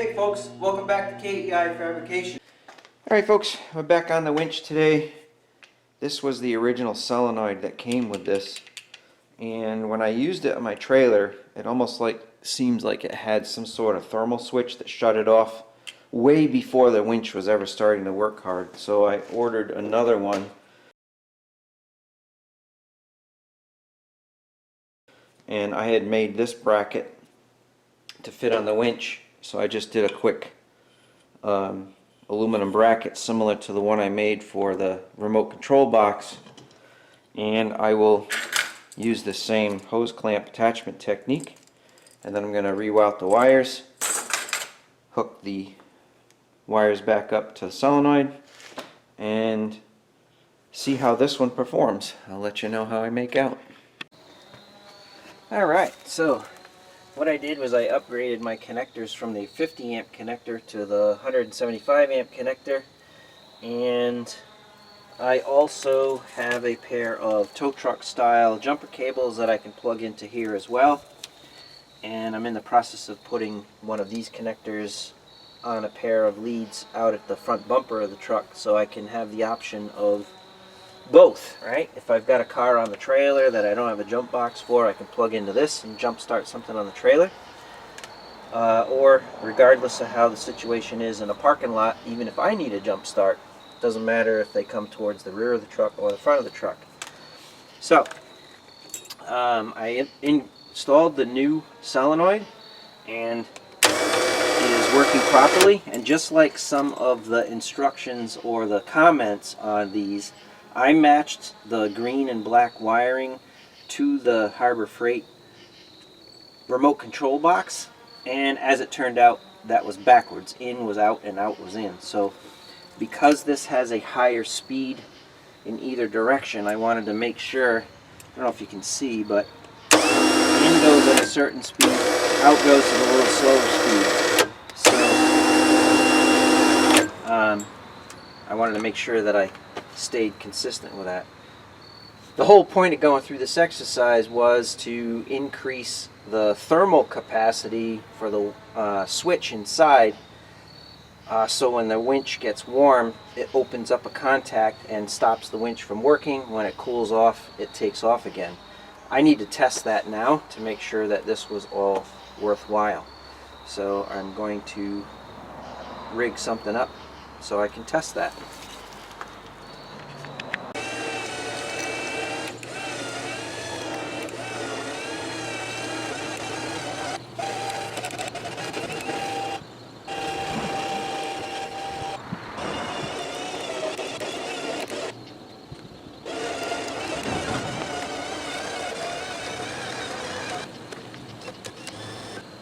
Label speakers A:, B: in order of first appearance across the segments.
A: Hey folks, welcome back to KEI Fabrication. Alright folks, we're back on the winch today. This was the original solenoid that came with this, and when I used it on my trailer, it almost seems like it had some sort of thermal switch that shut it off way before the winch was ever starting to work hard. So I ordered another one, and I had made this bracket to fit on the winch, so I just did a quick aluminum bracket similar to the one I made for the remote control box, and I will use the same hose clamp attachment technique, and then I'm going to reroute the wires, hook the wires back up to the solenoid, and see how this one performs. I'll let you know how I make out. Alright, so what I did was I upgraded my connectors from the 50 amp connector to the 175 amp connector, and I also have a pair of tow truck style jumper cables that I can plug into here as well, and I'm in the process of putting one of these connectors on a pair of leads out at the front bumper of the truck so I can have the option of both, right? If I've got a car on the trailer that I don't have a jump box for, I can plug into this and jump start something on the trailer. Or regardless of how the situation is in a parking lot, even if I need a jump start, doesn't matter if they come towards the rear of the truck or the front of the truck. So I installed the new solenoid, and it is working properly, and just like some of the instructions or the comments on these, I matched the green and black wiring to the Harbor Freight remote control box, and as it turned out, that was backwards. In was out and out was in. So because this has a higher speed in either direction, I wanted to make sure, I don't know if you can see, but in goes at a certain speed, out goes at a little slower speed. So I wanted to make sure that I stayed consistent with that. The whole point of going through this exercise was to increase the thermal capacity for the switch inside, so when the winch gets warm, it opens up a contact and stops the winch from working. When it cools off, it takes off again. I need to test that now to make sure that this was all worthwhile. So I'm going to rig something up so I can test that.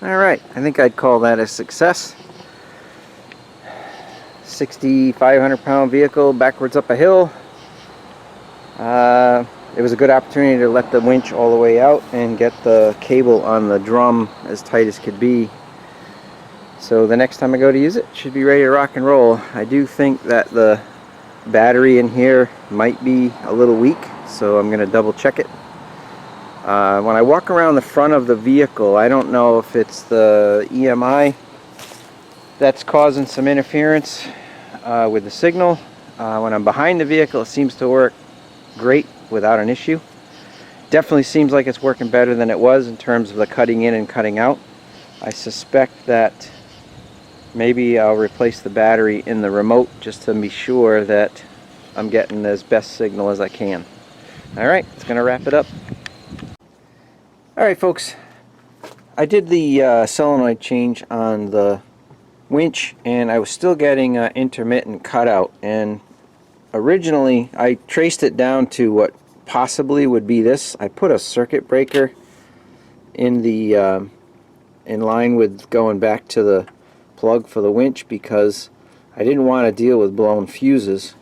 A: Alright, I think I'd call that a success. 6,500 pound vehicle backwards up a hill. It was a good opportunity to let the winch all the way out and get the cable on the drum as tight as could be. So the next time I go to use it, it should be ready to rock and roll. I do think that the battery in here might be a little weak, so I'm going to double check it. When I walk around the front of the vehicle, I don't know if it's the EMI that's causing some interference with the signal. When I'm behind the vehicle, it seems to work great without an issue. Definitely seems like it's working better than it was in terms of the cutting in and cutting out. I suspect that maybe I'll replace the battery in the remote just to be sure that I'm getting as best signal as I can. Alright, it's going to wrap it up. Alright folks, I did the solenoid change on the winch, and I was still getting intermittent cutout, and originally I traced it down to what possibly would be this. I put a circuit breaker in the in line with going back to the plug for the winch because I didn't want to deal with blown fuses.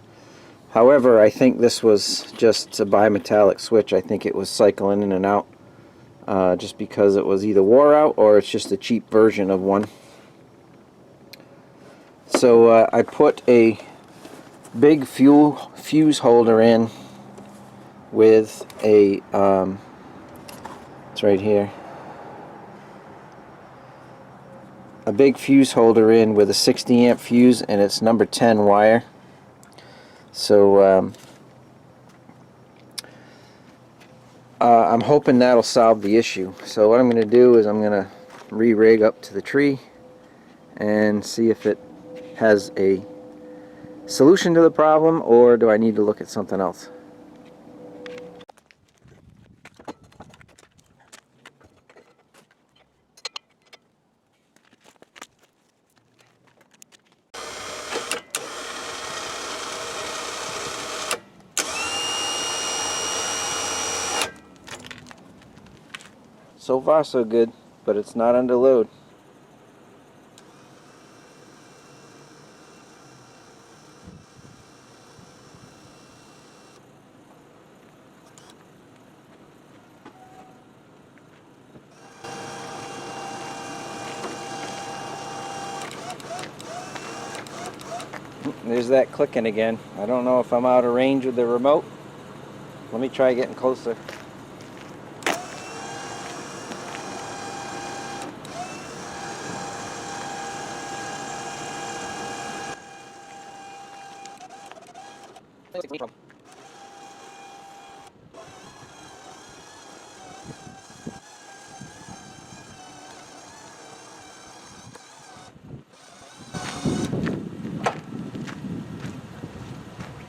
A: However, I think this was just a bimetallic switch. I think it was cycling in and out just because it was either wore out or it's just a cheap version of one. So I put a big fuse holder in with a it's right here, a big fuse holder in with a 60 amp fuse, and it's number 10 wire. So I'm hoping that'll solve the issue. So what I'm going to do is I'm going to re-rig up to the tree and see if it has a solution to the problem, or do I need to look at something else. So far so good, but it's not under load. There's that clicking again. I don't know if I'm out of range with the remote. Let me try getting closer.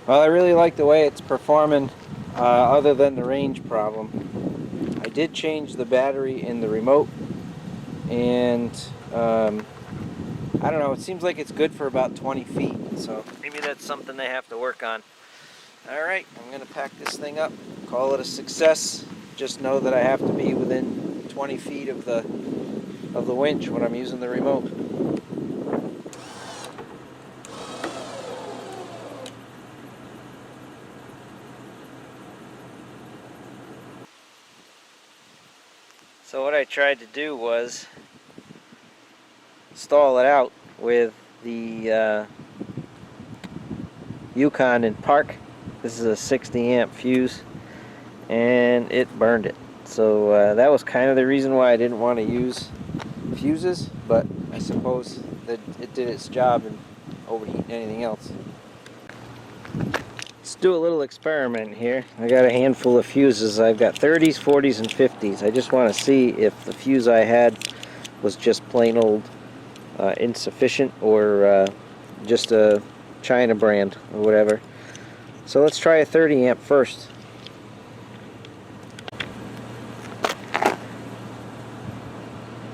A: Well, I really like the way it's performing, other than the range problem. I did change the battery in the remote, and I don't know, it seems like it's good for about 20 feet, so maybe that's something they have to work on. Alright, I'm going to pack this thing up, call it a success. Just know that I have to be within 20 feet of the winch when I'm using the remote. So what I tried to do was stall it out with the Yukon in park. This is a 60 amp fuse, and it burned it. So that was kind of the reason why I didn't want to use fuses, but I suppose that it did its job and overheat anything else. Let's do a little experiment here. I got a handful of fuses. I've got 30s, 40s, and 50s. I just want to see if the fuse I had was just plain old insufficient, or just a China brand or whatever. So let's try a 30 amp first.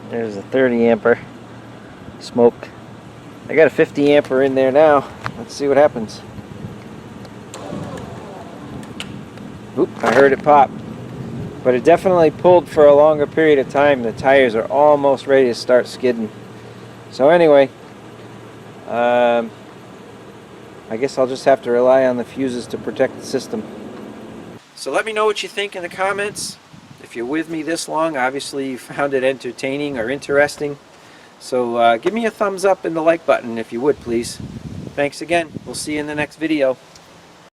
A: There's a 30 amper. Smoke. I got a 50 amper in there now. Let's see what happens. Oop, I heard it pop. But it definitely pulled for a longer period of time. The tires are almost ready to start skidding. So anyway, I guess I'll just have to rely on the fuses to protect the system. So let me know what you think in the comments. If you're with me this long, obviously you found it entertaining or interesting. So give me a thumbs up and the like button if you would, please. Thanks again. We'll see you in the next video.